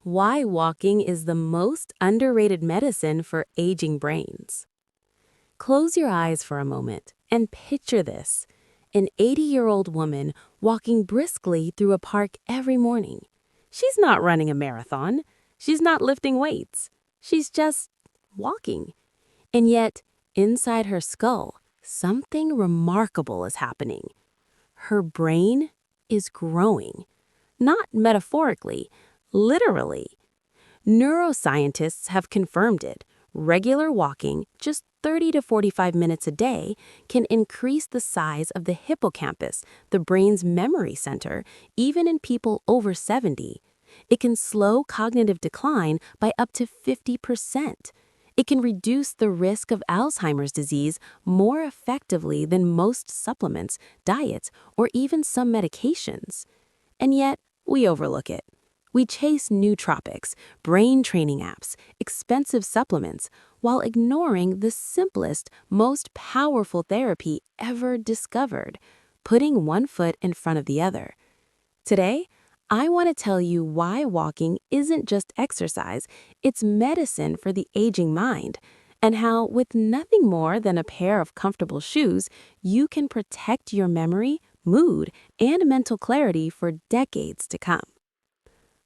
Why walking is the most underrated medicine for aging brains. Close your eyes for a moment and picture this. An 80-year-old woman walking briskly through a park every morning. She's not running a marathon. She's not lifting weights. She's just walking. And yet, inside her skull, something remarkable is happening. Her brain is growing. Not metaphorically, literally. Neuroscientists have confirmed it. Regular walking, just 30 to 45 minutes a day, can increase the size of the hippocampus, the brain's memory center, even in people over 70. It can slow cognitive decline by up to 50%. It can reduce the risk of Alzheimer's disease more effectively than most supplements, diets, or even some medications. And yet, we overlook it. We chase nootropics, brain training apps, expensive supplements, while ignoring the simplest, most powerful therapy ever discovered, putting one foot in front of the other. Today, I want to tell you why walking isn't just exercise, it's medicine for the aging mind, and how, with nothing more than a pair of comfortable shoes, you can protect your memory, mood, and mental clarity for decades to come.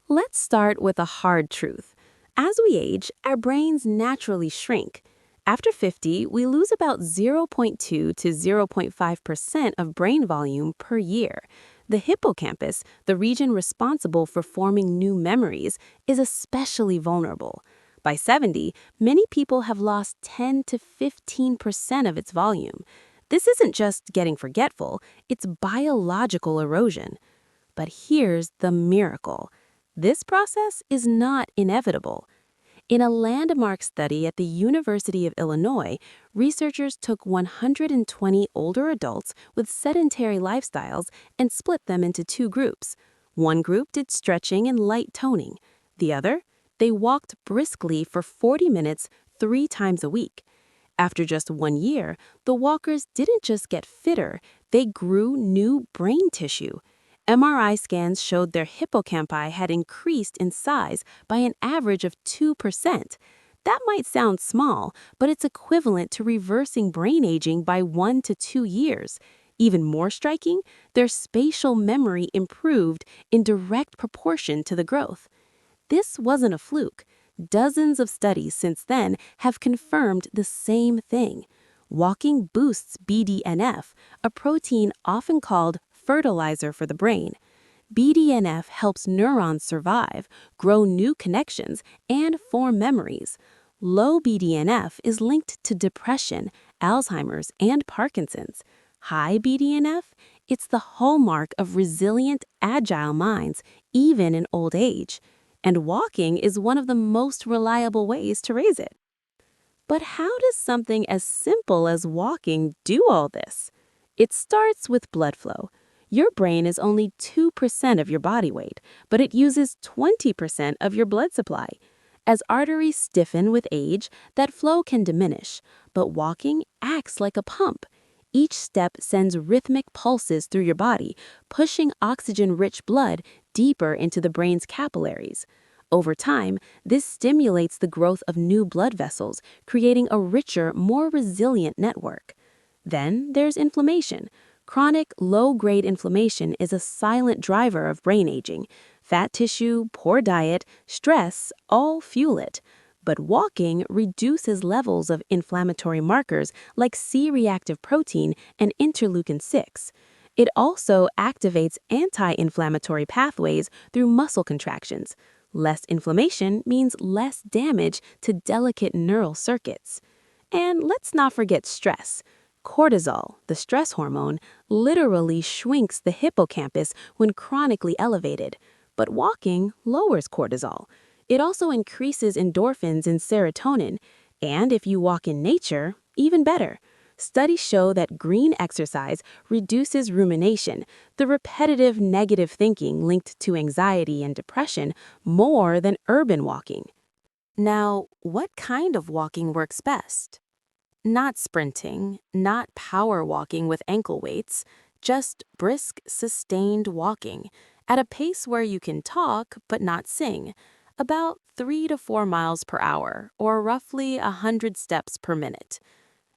Let's start with a hard truth. As we age, our brains naturally shrink. After 50, we lose about 0.2 to 0.5% of brain volume per year. The hippocampus, the region responsible for forming new memories, is especially vulnerable. By 70, many people have lost 10 to 15% of its volume. This isn't just getting forgetful, it's biological erosion. But here's the miracle. This process is not inevitable. In a landmark study at the University of Illinois, researchers took 120 older adults with sedentary lifestyles and split them into two groups. One group did stretching and light toning. The other, they walked briskly for 40 minutes 3 times a week. After just 1 year, the walkers didn't just get fitter, they grew new brain tissue. MRI scans showed their hippocampi had increased in size by an average of 2%. That might sound small, but it's equivalent to reversing brain aging by 1 to 2 years. Even more striking, their spatial memory improved in direct proportion to the growth. This wasn't a fluke. Dozens of studies since then have confirmed the same thing. Walking boosts BDNF, a protein often called fertilizer for the brain. BDNF helps neurons survive, grow new connections, and form memories. Low BDNF is linked to depression, Alzheimer's, and Parkinson's. High BDNF? It's the hallmark of resilient, agile minds, even in old age. And walking is one of the most reliable ways to raise it. But how does something as simple as walking do all this? It starts with blood flow. Your brain is only 2% of your body weight, but it uses 20% of your blood supply. As arteries stiffen with age, that flow can diminish, but walking acts like a pump. Each step sends rhythmic pulses through your body, pushing oxygen-rich blood deeper into the brain's capillaries. Over time, this stimulates the growth of new blood vessels, creating a richer, more resilient network. Then there's inflammation. Chronic, low-grade inflammation is a silent driver of brain aging. Fat tissue, poor diet, stress all fuel it. But walking reduces levels of inflammatory markers like C-reactive protein and interleukin-6. It also activates anti-inflammatory pathways through muscle contractions. Less inflammation means less damage to delicate neural circuits. And let's not forget stress. Cortisol, the stress hormone, literally shrinks the hippocampus when chronically elevated. But walking lowers cortisol. It also increases endorphins and serotonin. And if you walk in nature, even better. Studies show that green exercise reduces rumination, the repetitive negative thinking linked to anxiety and depression, more than urban walking. Now, what kind of walking works best? Not sprinting, not power walking with ankle weights, just brisk, sustained walking, at a pace where you can talk but not sing. about 3 to 4 miles per hour, or roughly 100 steps per minute.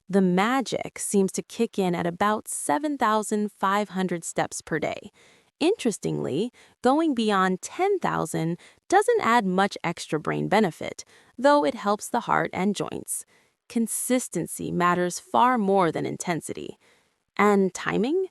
The magic seems to kick in at about 7,500 steps per day. Interestingly, going beyond 10,000 doesn't add much extra brain benefit, though it helps the heart and joints. Consistency matters far more than intensity. And timing?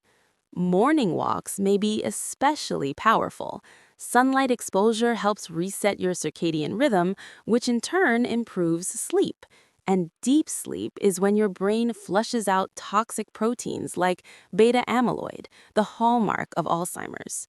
Morning walks may be especially powerful. Sunlight exposure helps reset your circadian rhythm, which in turn improves sleep. And deep sleep is when your brain flushes out toxic proteins like beta amyloid, the hallmark of Alzheimer's.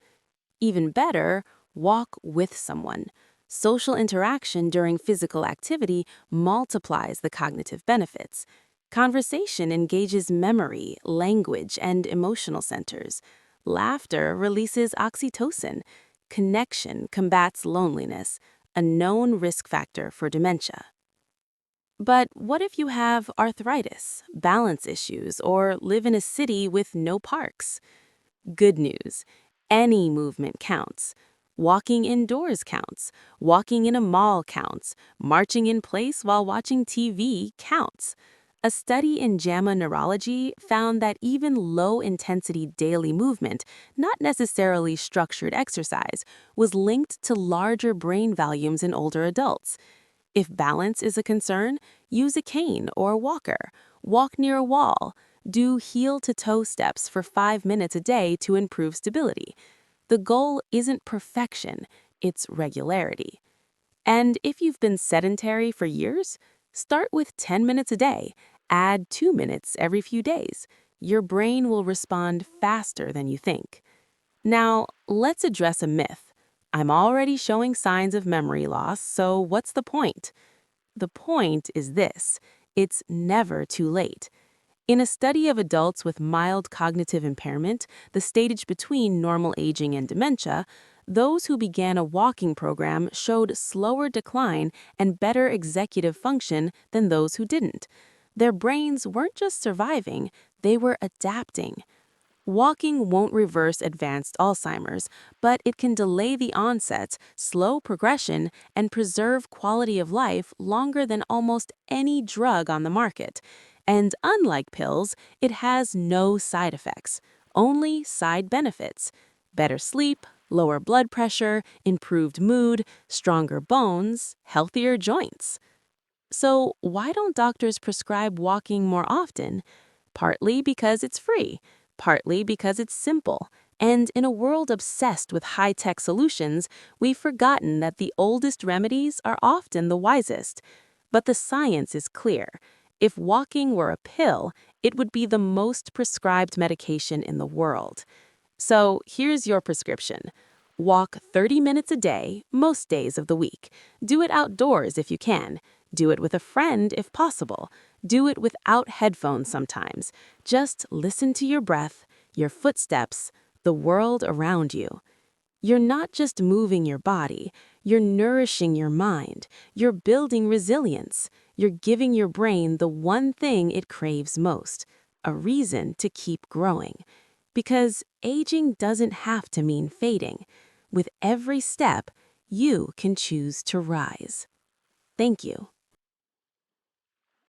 Even better, walk with someone. Social interaction during physical activity multiplies the cognitive benefits. Conversation engages memory, language, and emotional centers. Laughter releases oxytocin. Connection combats loneliness, a known risk factor for dementia. But what if you have arthritis, balance issues, or live in a city with no parks? Good news. Any movement counts. Walking indoors counts. Walking in a mall counts. Marching in place while watching TV counts. A study in JAMA Neurology found that even low-intensity daily movement, not necessarily structured exercise, was linked to larger brain volumes in older adults. If balance is a concern, use a cane or a walker. Walk near a wall. Do heel-to-toe steps for 5 minutes a day to improve stability. The goal isn't perfection, it's regularity. And if you've been sedentary for years, start with 10 minutes a day. Add 2 minutes every few days. Your brain will respond faster than you think. Now, let's address a myth. I'm already showing signs of memory loss, so what's the point? The point is this: it's never too late. In a study of adults with mild cognitive impairment, the stage between normal aging and dementia, those who began a walking program showed slower decline and better executive function than those who didn't. Their brains weren't just surviving, they were adapting. Walking won't reverse advanced Alzheimer's, but it can delay the onset, slow progression, and preserve quality of life longer than almost any drug on the market. And unlike pills, it has no side effects, only side benefits: better sleep, lower blood pressure, improved mood, stronger bones, healthier joints. So why don't doctors prescribe walking more often? Partly because it's free, partly because it's simple. And in a world obsessed with high-tech solutions, we've forgotten that the oldest remedies are often the wisest. But the science is clear. If walking were a pill, it would be the most prescribed medication in the world. So here's your prescription. Walk 30 minutes a day, most days of the week. Do it outdoors if you can. Do it with a friend if possible. Do it without headphones sometimes. Just listen to your breath, your footsteps, the world around you. You're not just moving your body, you're nourishing your mind, you're building resilience, you're giving your brain the one thing it craves most: a reason to keep growing. Because aging doesn't have to mean fading. With every step, you can choose to rise. Thank you.